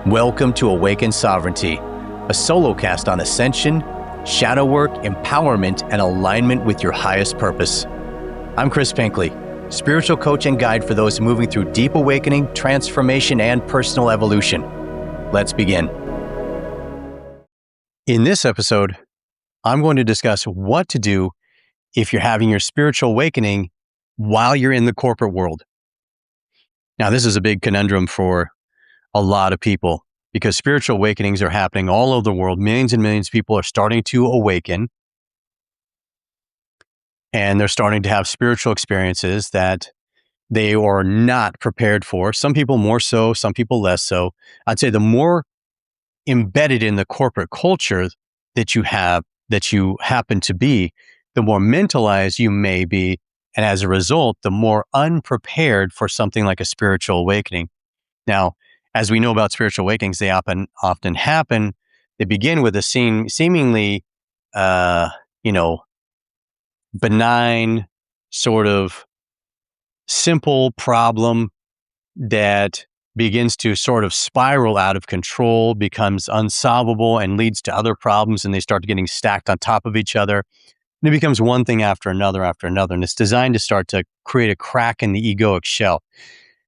Welcome to Awaken Sovereignty, a solo cast on ascension, shadow work, empowerment, and alignment with your highest purpose. I'm Chris Pinckley, spiritual coach and guide for those moving through deep awakening, transformation, and personal evolution. Let's begin. In this episode, I'm going to discuss what to do if you're having your spiritual awakening while you're in the corporate world. Now, this is a big conundrum for a lot of people because spiritual awakenings are happening all over the world. Millions and millions of people are starting to awaken, and they're starting to have spiritual experiences that they are not prepared for. Some people more so, some people less so. I'd say the more embedded in the corporate culture that you happen to be, the more mentalized you may be. And as a result, the more unprepared for something like a spiritual awakening. Now, as we know about spiritual awakenings, they often happen. They begin with a seemingly, benign, sort of simple problem that begins to sort of spiral out of control, becomes unsolvable, and leads to other problems, and they start getting stacked on top of each other. And it becomes one thing after another, and it's designed to start to create a crack in the egoic shell.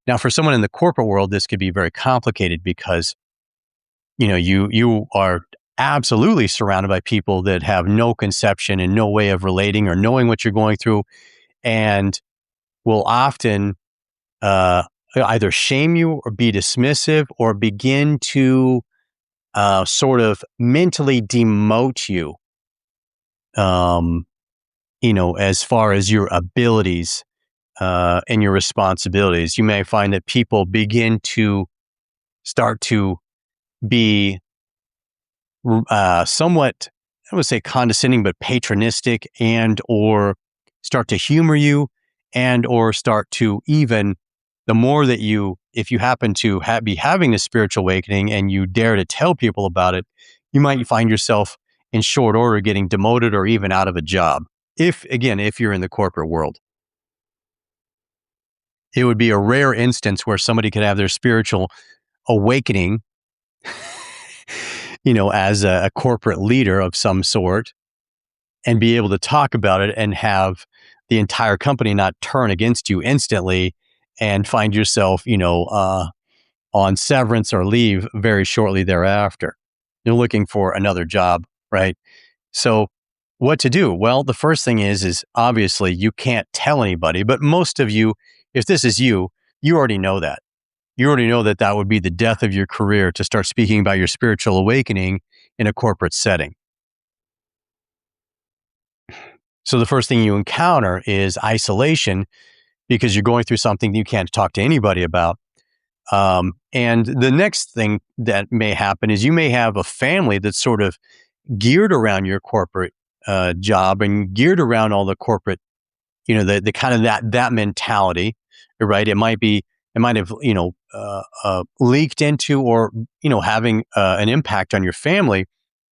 Now, for someone in the corporate world, this could be very complicated because, you are absolutely surrounded by people that have no conception and no way of relating or knowing what you're going through, and will often either shame you or be dismissive or begin to sort of mentally demote you, as far as your abilities and your responsibilities. You may find that people begin to start to be somewhat, I would say condescending, but patronistic, and or start to humor you, and or start to even, the more that if you happen to be having a spiritual awakening and you dare to tell people about it, you might find yourself in short order getting demoted or even out of a job. If you're in the corporate world. It would be a rare instance where somebody could have their spiritual awakening, as a corporate leader of some sort, and be able to talk about it and have the entire company not turn against you instantly and find yourself, on severance or leave very shortly thereafter. You're looking for another job, right? So what to do? Well, the first thing is obviously you can't tell anybody, but most of you, if this is you already know that. You already know that would be the death of your career to start speaking about your spiritual awakening in a corporate setting. So the first thing you encounter is isolation because you're going through something you can't talk to anybody about. And the next thing that may happen is you may have a family that's sort of geared around your corporate job and geared around all the corporate, the kind of that mentality, right? It might have, leaked into or, having an impact on your family.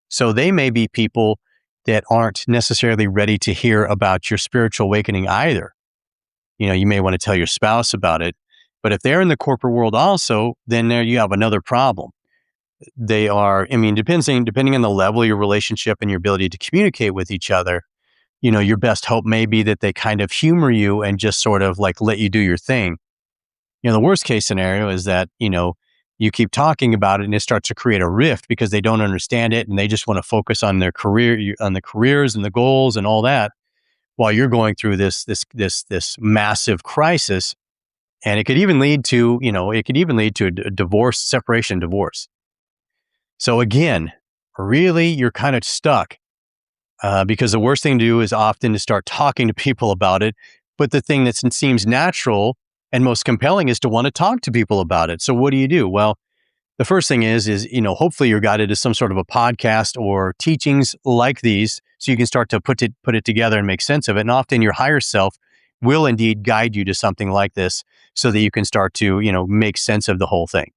So they may be people that aren't necessarily ready to hear about your spiritual awakening either. You may want to tell your spouse about it, but if they're in the corporate world also, then there you have another problem. They are, depending on the level of your relationship and your ability to communicate with each other, your best hope may be that they kind of humor you and just sort of like let you do your thing. The worst case scenario is that, you keep talking about it and it starts to create a rift because they don't understand it and they just want to focus on their career, on the careers and the goals and all that, while you're going through this massive crisis. And it could even lead to, a divorce, separation, divorce. So again, really, you're kind of stuck because the worst thing to do is often to start talking to people about it. But the thing that seems natural and most compelling is to want to talk to people about it. So what do? Well, the first thing is hopefully you're guided to some sort of a podcast or teachings like these, so you can start to put it together and make sense of it. And often your higher self will indeed guide you to something like this so that you can start to, make sense of the whole thing.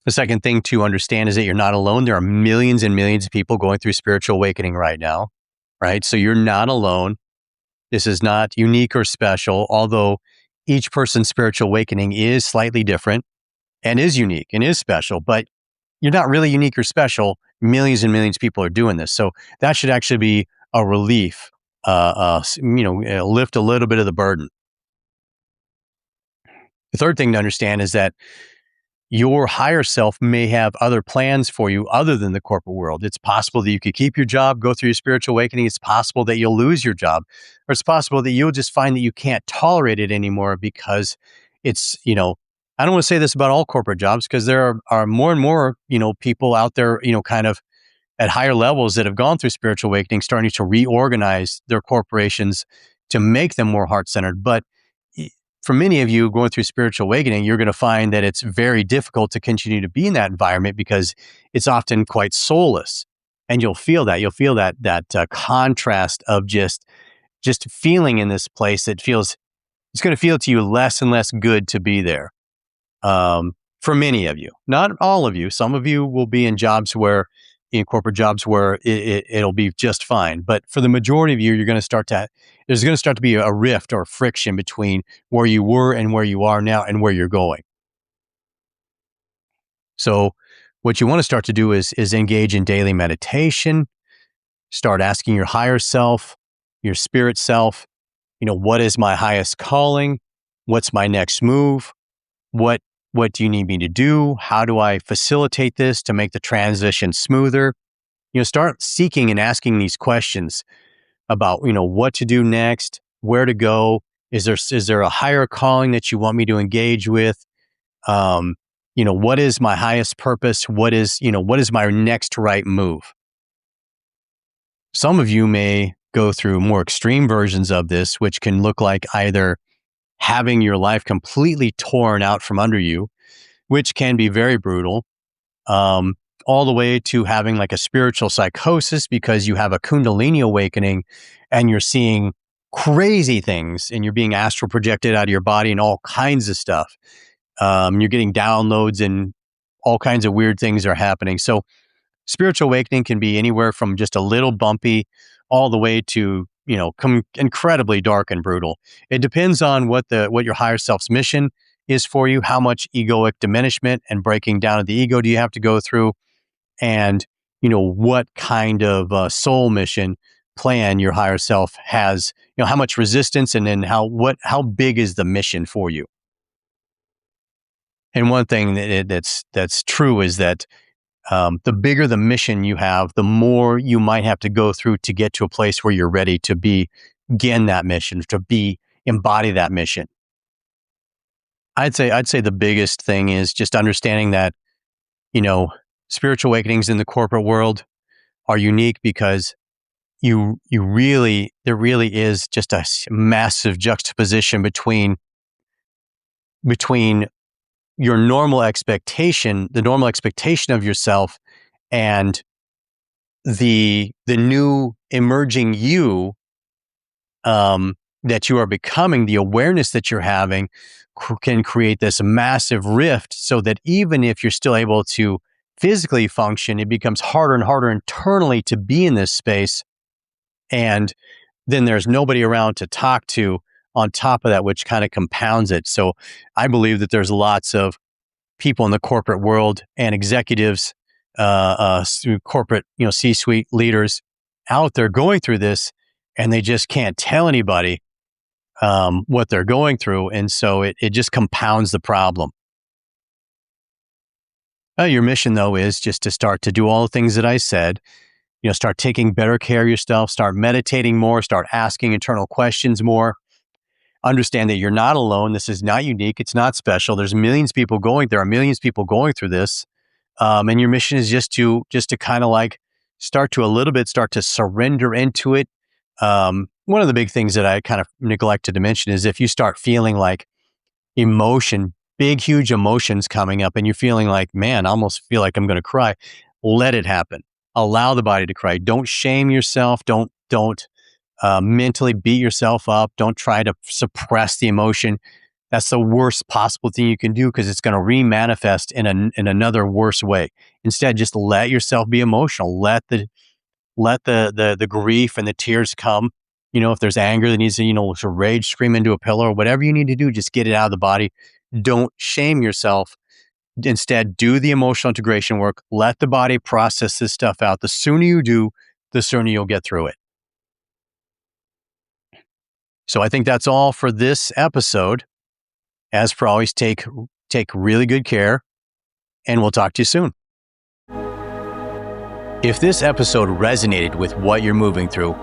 The second thing to understand is that you're not alone. There are millions and millions of people going through spiritual awakening right now, right? So you're not alone. This is not unique or special, although each person's spiritual awakening is slightly different. and is unique and is special, but you're not really unique or special. Millions and millions of people are doing this. So that should actually be a relief, lift a little bit of the burden. The third thing to understand is that your higher self may have other plans for you other than the corporate world. It's possible that you could keep your job, go through your spiritual awakening. It's possible that you'll lose your job, or it's possible that you'll just find that you can't tolerate it anymore because it's, I don't want to say this about all corporate jobs because there are more and more, people out there, kind of at higher levels that have gone through spiritual awakening, starting to reorganize their corporations to make them more heart-centered. But for many of you going through spiritual awakening, you're going to find that it's very difficult to continue to be in that environment because it's often quite soulless. And you'll feel that. You'll feel that contrast of just feeling in this place that feels, it's going to feel to you less and less good to be there. For many of you, not all of you. Some of you will be in jobs where, in corporate jobs where it'll be just fine. But for the majority of you, there's going to start to be a rift or friction between where you were and where you are now and where you're going. So what you want to start to do is engage in daily meditation, start asking your higher self, your spirit self, what is my highest calling? What's my next move? What do you need me to do? How do I facilitate this to make the transition smoother? Start seeking and asking these questions about, what to do next, where to go. Is there a higher calling that you want me to engage with? What is my highest purpose? What is my next right move? Some of you may go through more extreme versions of this, which can look like either having your life completely torn out from under you, which can be very brutal, all the way to having like a spiritual psychosis because you have a Kundalini awakening and you're seeing crazy things and you're being astral projected out of your body and all kinds of stuff. You're getting downloads and all kinds of weird things are happening. So spiritual awakening can be anywhere from just a little bumpy all the way to, incredibly dark and brutal. It depends on what your higher self's mission is for you, how much egoic diminishment and breaking down of the ego do you have to go through, and, what kind of soul mission plan your higher self has, how much resistance, and then how big is the mission for you. And one thing that's true is that the bigger the mission you have, the more you might have to go through to get to a place where you're ready to begin that mission, embody that mission. I'd say the biggest thing is just understanding that, spiritual awakenings in the corporate world are unique because there really is just a massive juxtaposition between your normal expectation, the normal expectation of yourself, and the new emerging you that you are becoming. The awareness that you're having can create this massive rift, so that even if you're still able to physically function, it becomes harder and harder internally to be in this space. And then there's nobody around to talk to on top of that, which kind of compounds it. So I believe that there's lots of people in the corporate world and executives, corporate, C-suite leaders out there going through this, and they just can't tell anybody what they're going through. And so it just compounds the problem. Your mission, though, is just to start to do all the things that I said. Start taking better care of yourself, start meditating more, start asking internal questions more. Understand that you're not alone. This is not unique. It's not special. There are millions of people going through this. And your mission is just to kind of like start to surrender into it. One of the big things that I kind of neglected to mention is if you start feeling like big, huge emotions coming up, and you're feeling like, man, I almost feel like I'm going to cry, let it happen. Allow the body to cry. Don't shame yourself. Don't mentally beat yourself up. Don't try to suppress the emotion. That's the worst possible thing you can do, because it's going to remanifest in another worse way. Instead, just let yourself be emotional. Let the grief and the tears come. If there's anger that needs to rage, scream into a pillow, or whatever you need to do, just get it out of the body. Don't shame yourself. Instead, do the emotional integration work. Let the body process this stuff out. The sooner you do, the sooner you'll get through it. So I think that's all for this episode. As per always, take really good care, and we'll talk to you soon. If this episode resonated with what you're moving through,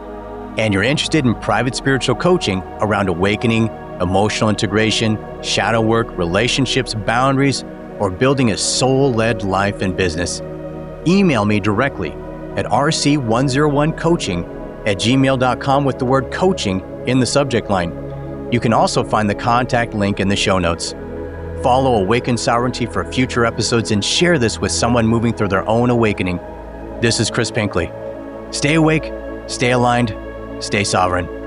and you're interested in private spiritual coaching around awakening, emotional integration, shadow work, relationships, boundaries, or building a soul-led life and business, email me directly at rc101coaching@gmail.com with the word coaching in the subject line. You can also find the contact link in the show notes. Follow Awaken Sovereignty for future episodes and share this with someone moving through their own awakening. This is Chris Pinckley. Stay awake, stay aligned, stay sovereign.